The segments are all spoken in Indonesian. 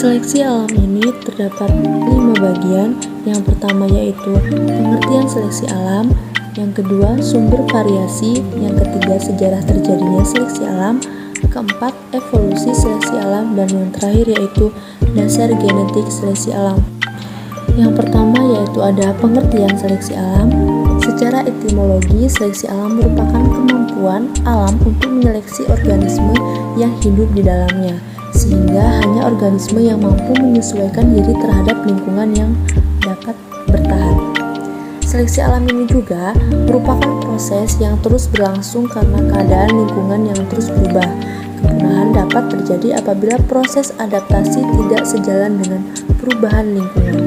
Seleksi alam ini terdapat 5 bagian. Yang pertama yaitu pengertian seleksi alam, yang kedua sumber variasi, yang ketiga sejarah terjadinya seleksi alam, keempat evolusi seleksi alam, dan yang terakhir yaitu dasar genetik seleksi alam. Yang pertama yaitu ada pengertian seleksi alam. Secara etimologi, seleksi alam merupakan kemampuan alam untuk menyeleksi organisme yang hidup di dalamnya, sehingga hanya organisme yang mampu menyesuaikan diri terhadap lingkungan yang dapat bertahan. Seleksi alam ini juga merupakan proses yang terus berlangsung karena keadaan lingkungan yang terus berubah. Kepunahan dapat terjadi apabila proses adaptasi tidak sejalan dengan perubahan lingkungan.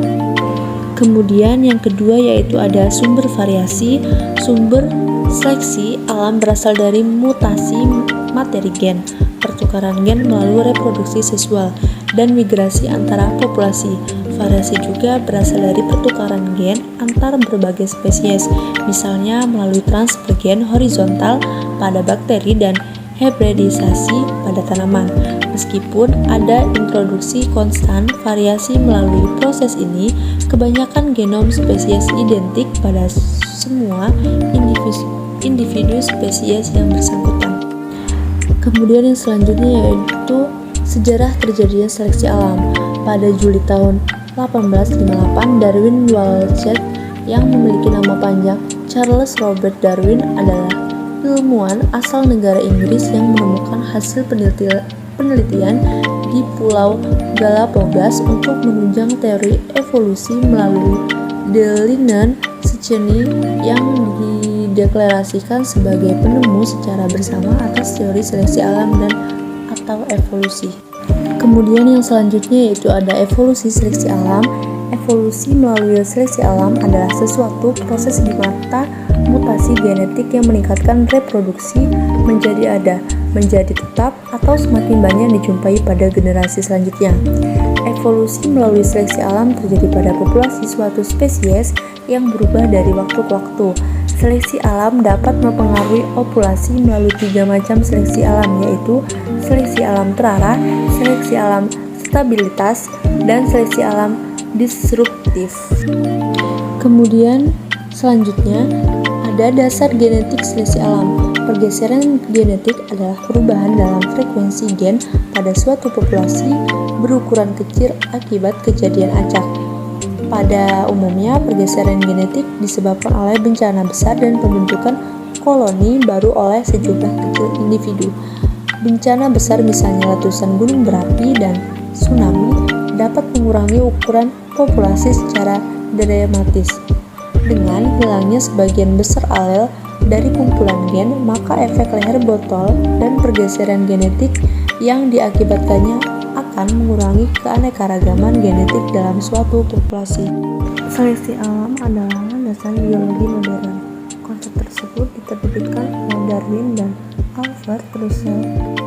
Kemudian yang kedua yaitu ada sumber variasi. Sumber seleksi alam berasal dari mutasi materi gen, pertukaran gen melalui reproduksi seksual, dan migrasi antara populasi. Variasi juga berasal dari pertukaran gen antar berbagai spesies, misalnya melalui transfer gen horizontal pada bakteri dan hibridisasi pada tanaman. Meskipun ada introduksi konstan variasi melalui proses ini, kebanyakan genom spesies identik pada semua individu spesies yang bersangkutan. Kemudian yang selanjutnya yaitu sejarah terjadinya seleksi alam. Pada Juli tahun 1858, Darwin Walchet yang memiliki nama panjang Charles Robert Darwin adalah ilmuwan asal negara Inggris yang menemukan hasil penelitian di Pulau Galapagos untuk menunjang teori evolusi melalui Deligne Science yang dideklarasikan sebagai penemu secara bersama atas teori seleksi alam dan atau evolusi. Kemudian yang selanjutnya yaitu ada evolusi seleksi alam. Evolusi melalui seleksi alam adalah sesuatu proses di mana mutasi genetik yang meningkatkan reproduksi menjadi tetap atau semakin banyak dijumpai pada generasi selanjutnya. Evolusi melalui seleksi alam terjadi pada populasi suatu spesies yang berubah dari waktu ke waktu. Seleksi alam dapat mempengaruhi populasi melalui 3 macam seleksi alam, yaitu seleksi alam terarah, seleksi alam stabilitas, dan seleksi alam disruptif. Kemudian selanjutnya ada dasar genetik seleksi alam. Pergeseran genetik adalah perubahan dalam frekuensi gen pada suatu populasi berukuran kecil akibat kejadian acak. Pada umumnya, pergeseran genetik disebabkan oleh bencana besar dan pembentukan koloni baru oleh sejumlah kecil individu. Bencana besar misalnya letusan gunung berapi dan tsunami dapat mengurangi ukuran populasi secara dramatis. Dengan hilangnya sebagian besar alel dari kumpulan gen, maka efek leher botol dan pergeseran genetik yang diakibatkannya akan mengurangi keanekaragaman genetik dalam suatu populasi. Seleksi alam adalah landasan biologi modern. Konsep tersebut diterbitkan oleh Darwin dan Alfred Russel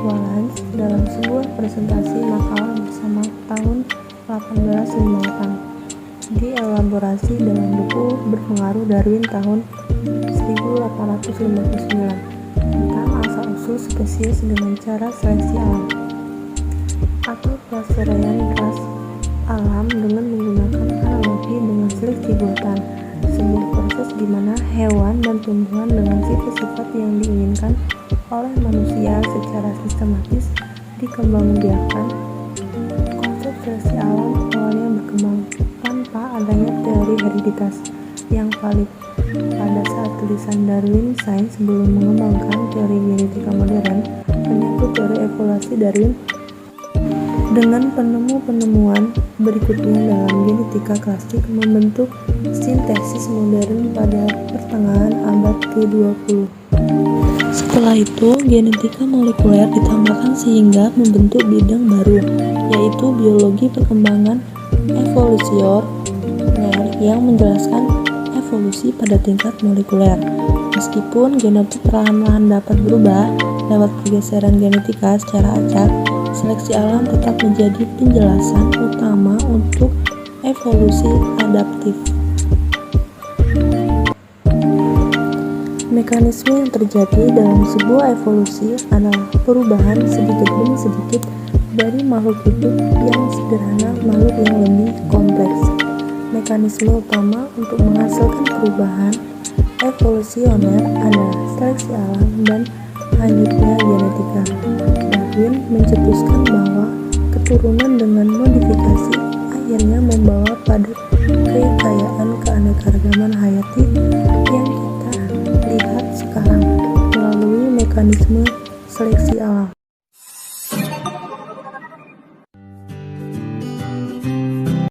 Wallace dalam sebuah presentasi makalah bersama tahun 1858. Dielaborasi dalam buku berpengaruh Darwin tahun 1859 tentang asal-usul spesies dengan cara seleksi alam atau perceraian ras alam dengan menggunakan analogi dengan seleksi buatan, sebuah proses di mana hewan dan tumbuhan dengan sifat-sifat yang diinginkan oleh manusia secara sistematis dikembangbiakkan. Konsep seleksi alam awalnya berkembang tanpa adanya teori hereditas yang valid. Pada saat tulisan Darwin Science sebelum mengembangkan teori genetika modern, menyangkut teori evolusi Darwin dengan penemu-penemuan berikutnya dalam genetika klasik membentuk sintesis modern pada pertengahan abad ke-20. Setelah itu, genetika molekuler ditambahkan sehingga membentuk bidang baru, yaitu biologi perkembangan evolusioner yang menjelaskan evolusi pada tingkat molekuler. Meskipun genotipe perlahan-lahan dapat berubah lewat pergeseran genetika secara acak, seleksi alam tetap menjadi penjelasan utama untuk evolusi adaptif. Mekanisme yang terjadi dalam sebuah evolusi adalah perubahan sedikit demi sedikit dari makhluk hidup yang sederhana makhluk yang lebih kompleks. Mekanisme utama untuk menghasilkan perubahan evolusioner adalah seleksi alam dan hanyutnya genetika. Darwin mencetuskan bahwa keturunan dengan modifikasi akhirnya membawa pada kekayaan keanekaragaman hayati yang kita lihat sekarang melalui mekanisme seleksi alam.